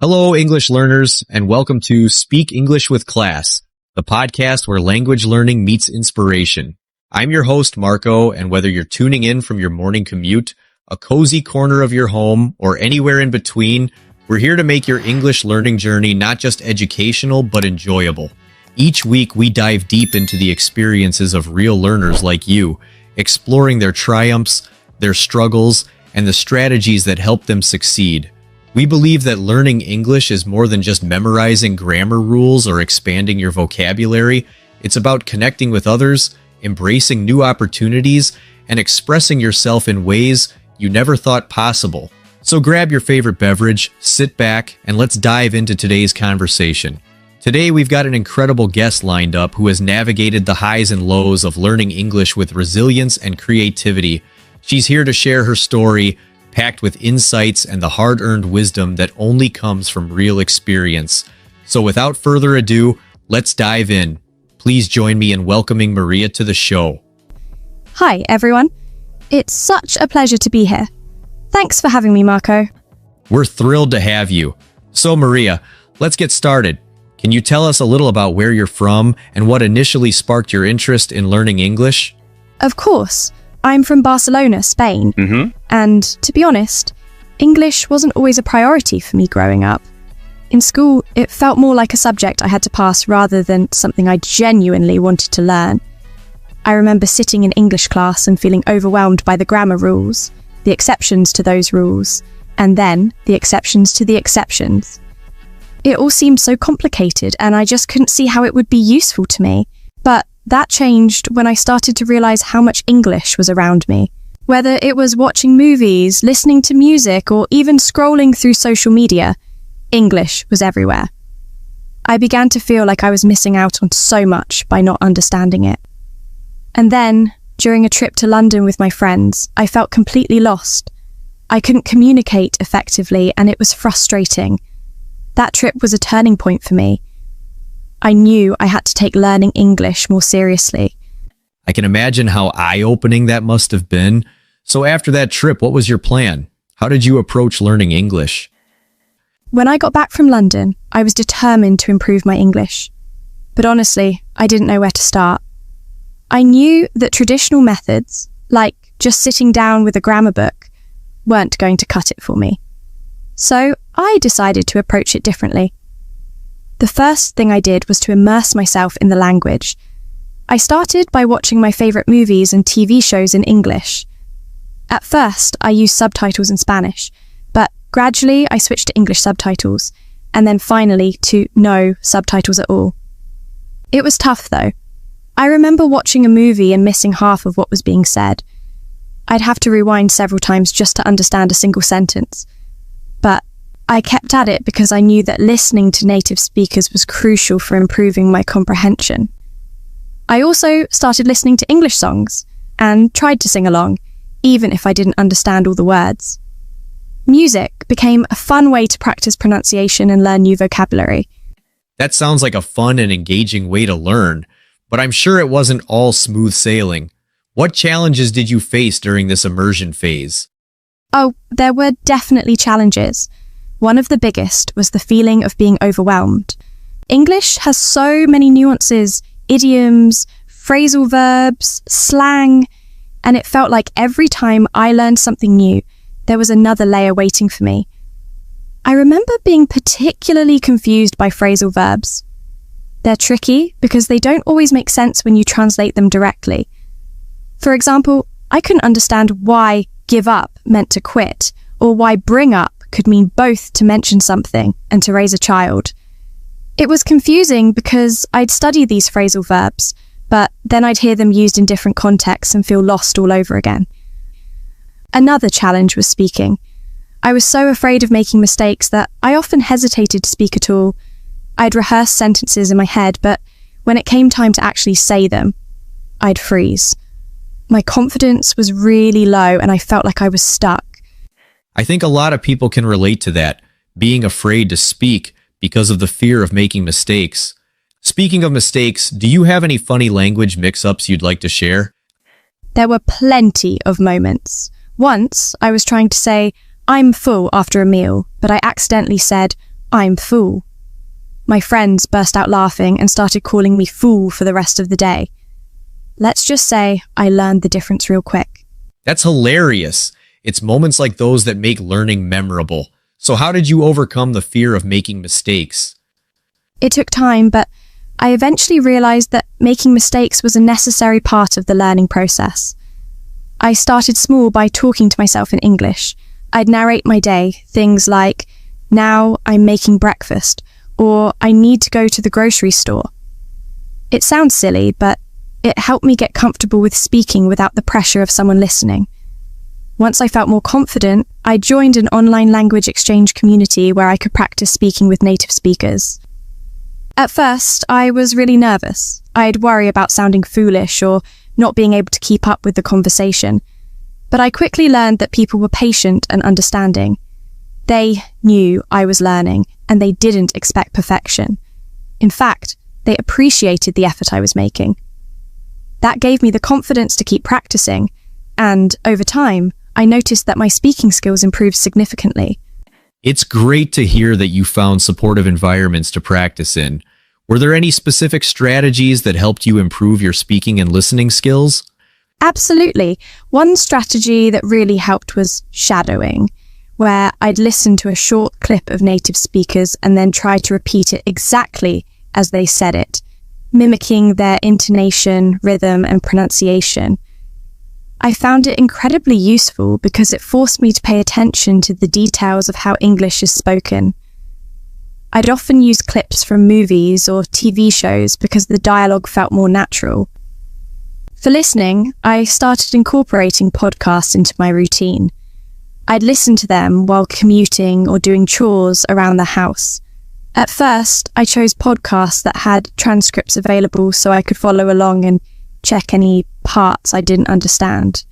Hello, English learners, and welcome to Speak English with Class, the podcast where language learning meets inspiration. I'm your host, Marco, and whether you're tuning in from your morning commute, a cozy corner of your home, or anywhere in between, we're here to make your English learning journey not just educational, but enjoyable. Each week, we dive deep into the experiences of real learners like you, exploring their triumphs, their struggles, and the strategies that help them succeed. We believe that learning English is more than just memorizing grammar rules or expanding your vocabulary. It's about connecting with others, embracing new opportunities, and expressing yourself in ways you never thought possible. So grab your favorite beverage, sit back, and let's dive into today's conversation. Today, we've got an incredible guest lined up who has navigated the highs and lows of learning English with resilience and creativity. She's here to share her story, packed with insights and the hard-earned wisdom that only comes from real experience. So without further ado, let's dive in. Please join me in welcoming Maria to the show. Hi, everyone. It's such a pleasure to be here. Thanks for having me, Marco. We're thrilled to have you. So Maria, let's get started. Can you tell us a little about where you're from and what initially sparked your interest in learning English? Of course. I'm from Barcelona, Spain. And to be honest, English wasn't always a priority for me growing up. In school, it felt more like a subject I had to pass rather than something I genuinely wanted to learn. I remember sitting in English class and feeling overwhelmed by the grammar rules, the exceptions to those rules, and then the exceptions to the exceptions. It all seemed so complicated and I just couldn't see how it would be useful to me. But that changed when I started to realize how much English was around me. Whether it was watching movies, listening to music, or even scrolling through social media, English was everywhere. I began to feel like I was missing out on so much by not understanding it. And then, during a trip to London with my friends, I felt completely lost. I couldn't communicate effectively, and it was frustrating. That trip was a turning point for me. I knew I had to take learning English more seriously. I can imagine how eye-opening that must have been. So after that trip, what was your plan? How did you approach learning English? When I got back from London, I was determined to improve my English. But honestly, I didn't know where to start. I knew that traditional methods, like just sitting down with a grammar book, weren't going to cut it for me. So I decided to approach it differently. The first thing I did was to immerse myself in the language. I started by watching my favourite movies and TV shows in English. At first, I used subtitles in Spanish, but gradually I switched to English subtitles, and then finally to no subtitles at all. It was tough though. I remember watching a movie and missing half of what was being said. I'd have to rewind several times just to understand a single sentence. But I kept at it because I knew that listening to native speakers was crucial for improving my comprehension. I also started listening to English songs and tried to sing along, even if I didn't understand all the words. Music became a fun way to practice pronunciation and learn new vocabulary. That sounds like a fun and engaging way to learn, but I'm sure it wasn't all smooth sailing. What challenges did you face during this immersion phase? Oh, there were definitely challenges. One of the biggest was the feeling of being overwhelmed. English has so many nuances, idioms, phrasal verbs, slang, and it felt like every time I learned something new, there was another layer waiting for me. I remember being particularly confused by phrasal verbs. They're tricky because they don't always make sense when you translate them directly. For example, I couldn't understand why give up meant to quit, or why bring up could mean both to mention something and to raise a child. It was confusing because I'd studied these phrasal verbs, but then I'd hear them used in different contexts and feel lost all over again. Another challenge was speaking. I was so afraid of making mistakes that I often hesitated to speak at all. I'd rehearse sentences in my head, but when it came time to actually say them, I'd freeze. My confidence was really low and I felt like I was stuck. I think a lot of people can relate to that, being afraid to speak because of the fear of making mistakes. Speaking of mistakes, do you have any funny language mix-ups you'd like to share? There were plenty of moments. Once, I was trying to say, "I'm full" after a meal, but I accidentally said, I'm fool. My friends burst out laughing and started calling me fool for the rest of the day. Let's just say I learned the difference real quick. That's hilarious. It's moments like those that make learning memorable. So how did you overcome the fear of making mistakes? It took time, but I eventually realized that making mistakes was a necessary part of the learning process. I started small by talking to myself in English. I'd narrate my day, things like, now I'm making breakfast, or I need to go to the grocery store. It sounds silly, but it helped me get comfortable with speaking without the pressure of someone listening. Once I felt more confident, I joined an online language exchange community where I could practice speaking with native speakers. At first, I was really nervous. I'd worry about sounding foolish or not being able to keep up with the conversation. But I quickly learned that people were patient and understanding. They knew I was learning, and they didn't expect perfection. In fact, they appreciated the effort I was making. That gave me the confidence to keep practicing, and over time, I noticed that my speaking skills improved significantly. It's great to hear that you found supportive environments to practice in. Were there any specific strategies that helped you improve your speaking and listening skills? Absolutely. One strategy that really helped was shadowing, where I'd listen to a short clip of native speakers and then try to repeat it exactly as they said it, mimicking their intonation, rhythm, and pronunciation. I found it incredibly useful because it forced me to pay attention to the details of how English is spoken. I'd often use clips from movies or TV shows because the dialogue felt more natural. For listening, I started incorporating podcasts into my routine. I'd listen to them while commuting or doing chores around the house. At first, I chose podcasts that had transcripts available so I could follow along and check any parts I didn't understand.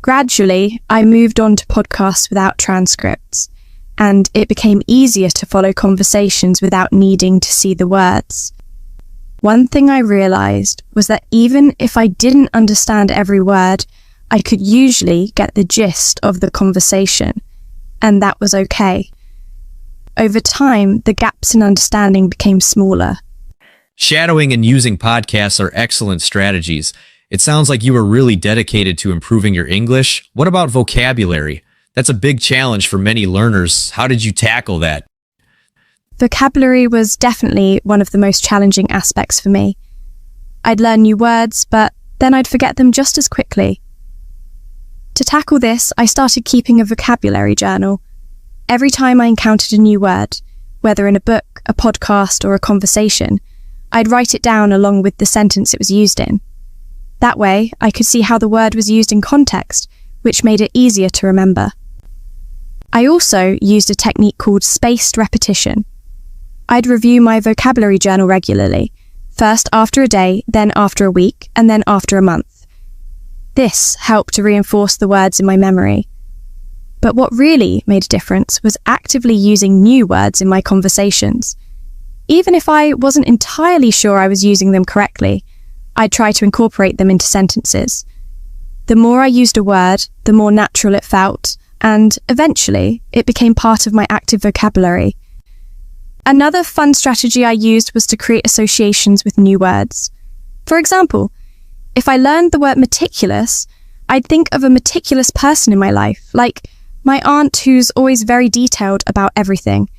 Gradually, I moved on to podcasts without transcripts, and it became easier to follow conversations without needing to see the words. One thing I realized was that even if I didn't understand every word, I could usually get the gist of the conversation, and that was okay. Over time, the gaps in understanding became smaller. Shadowing and using podcasts are excellent strategies. It sounds like you were really dedicated to improving your English. What about vocabulary? That's a big challenge for many learners. How did you tackle that? Vocabulary was definitely one of the most challenging aspects for me. I'd learn new words, but then I'd forget them just as quickly. To tackle this, I started keeping a vocabulary journal. Every time I encountered a new word, whether in a book, a podcast, or a conversation, I'd write it down along with the sentence it was used in. That way, I could see how the word was used in context, which made it easier to remember. I also used a technique called spaced repetition. I'd review my vocabulary journal regularly, first after a day, then after a week, and then after a month. This helped to reinforce the words in my memory. But what really made a difference was actively using new words in my conversations. Even if I wasn't entirely sure I was using them correctly, I'd try to incorporate them into sentences. The more I used a word, the more natural it felt, and eventually it became part of my active vocabulary. Another fun strategy I used was to create associations with new words. For example, if I learned the word meticulous, I'd think of a meticulous person in my life, like my aunt who's always very detailed about everything.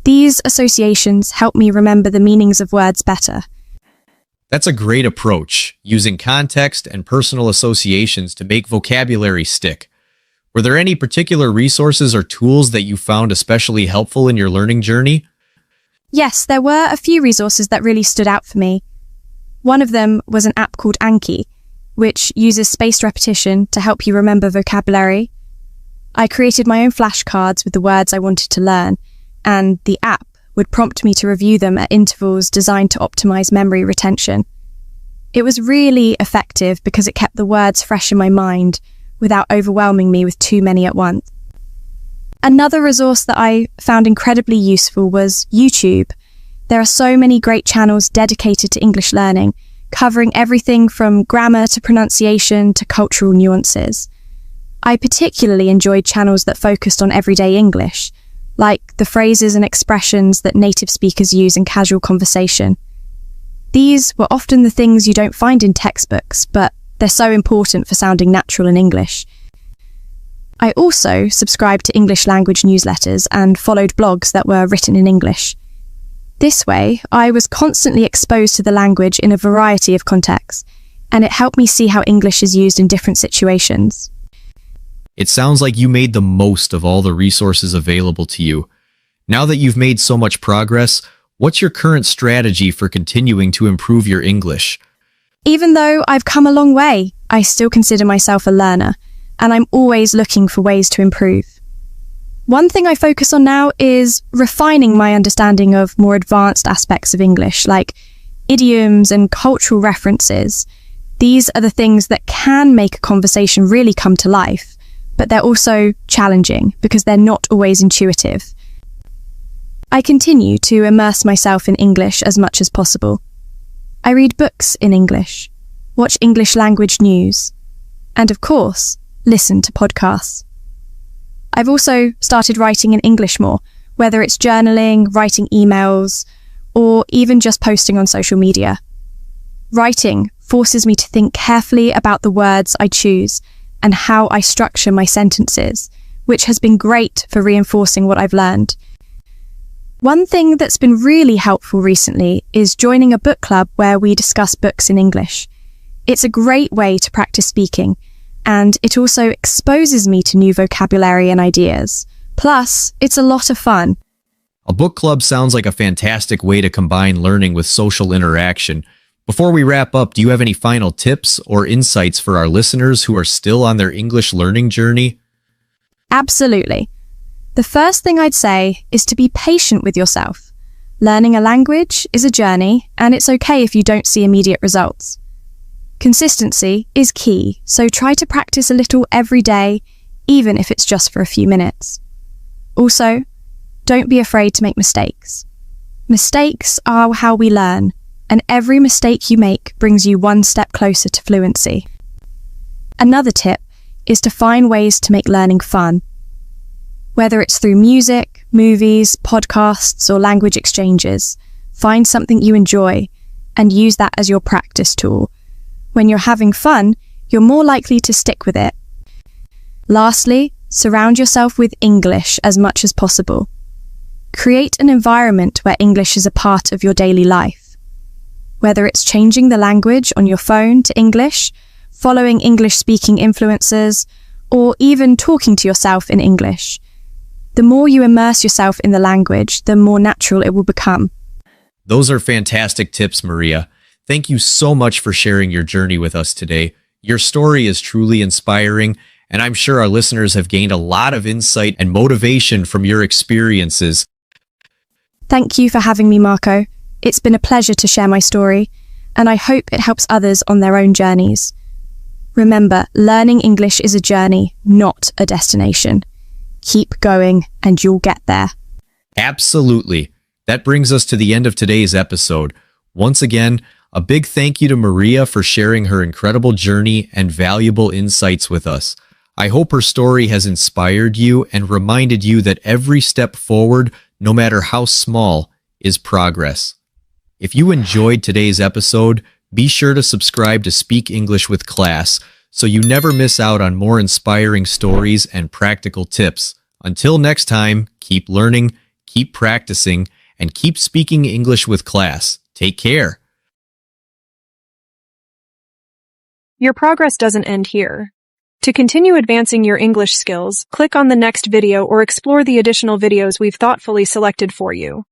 These associations help me remember the meanings of words better. That's a great approach, using context and personal associations to make vocabulary stick. Were there any particular resources or tools that you found especially helpful in your learning journey? Yes, there were a few resources that really stood out for me. One of them was an app called Anki, which uses spaced repetition to help you remember vocabulary. I created my own flashcards with the words I wanted to learn, and the app would prompt me to review them at intervals designed to optimize memory retention. It was really effective because it kept the words fresh in my mind without overwhelming me with too many at once. Another resource that I found incredibly useful was YouTube. There are so many great channels dedicated to English learning, covering everything from grammar to pronunciation to cultural nuances. I particularly enjoyed channels that focused on everyday English, like the phrases and expressions that native speakers use in casual conversation. These were often the things you don't find in textbooks, but they're so important for sounding natural in English. I also subscribed to English language newsletters and followed blogs that were written in English. This way, I was constantly exposed to the language in a variety of contexts, and it helped me see how English is used in different situations. It sounds like you made the most of all the resources available to you. Now that you've made so much progress, what's your current strategy for continuing to improve your English? Even though I've come a long way, I still consider myself a learner, and I'm always looking for ways to improve. One thing I focus on now is refining my understanding of more advanced aspects of English, like idioms and cultural references. These are the things that can make a conversation really come to life, but they're also challenging because they're not always intuitive. I continue to immerse myself in English as much as possible. I read books in English, watch English language news, and of course, listen to podcasts. I've also started writing in English more, whether it's journaling, writing emails, or even just posting on social media. Writing forces me to think carefully about the words I choose and how I structure my sentences, which has been great for reinforcing what I've learned. One thing that's been really helpful recently is joining a book club where we discuss books in English. It's a great way to practice speaking, and it also exposes me to new vocabulary and ideas. Plus, it's a lot of fun. A book club sounds like a fantastic way to combine learning with social interaction. Before we wrap up, do you have any final tips or insights for our listeners who are still on their English learning journey? Absolutely. The first thing I'd say is to be patient with yourself. Learning a language is a journey, and it's okay if you don't see immediate results. Consistency is key, so try to practice a little every day, even if it's just for a few minutes. Also, don't be afraid to make mistakes. Mistakes are how we learn, and every mistake you make brings you one step closer to fluency. Another tip is to find ways to make learning fun. Whether it's through music, movies, podcasts, or language exchanges, find something you enjoy and use that as your practice tool. When you're having fun, you're more likely to stick with it. Lastly, surround yourself with English as much as possible. Create an environment where English is a part of your daily life. Whether it's changing the language on your phone to English, following English-speaking influencers, or even talking to yourself in English. The more you immerse yourself in the language, the more natural it will become. Those are fantastic tips, Maria. Thank you so much for sharing your journey with us today. Your story is truly inspiring, and I'm sure our listeners have gained a lot of insight and motivation from your experiences. Thank you for having me, Marco. It's been a pleasure to share my story, and I hope it helps others on their own journeys. Remember, learning English is a journey, not a destination. Keep going, and you'll get there. Absolutely. That brings us to the end of today's episode. Once again, a big thank you to Maria for sharing her incredible journey and valuable insights with us. I hope her story has inspired you and reminded you that every step forward, no matter how small, is progress. If you enjoyed today's episode, be sure to subscribe to Speak English with Class so you never miss out on more inspiring stories and practical tips. Until next time, keep learning, keep practicing, and keep speaking English with class. Take care. Your progress doesn't end here. To continue advancing your English skills, click on the next video or explore the additional videos we've thoughtfully selected for you.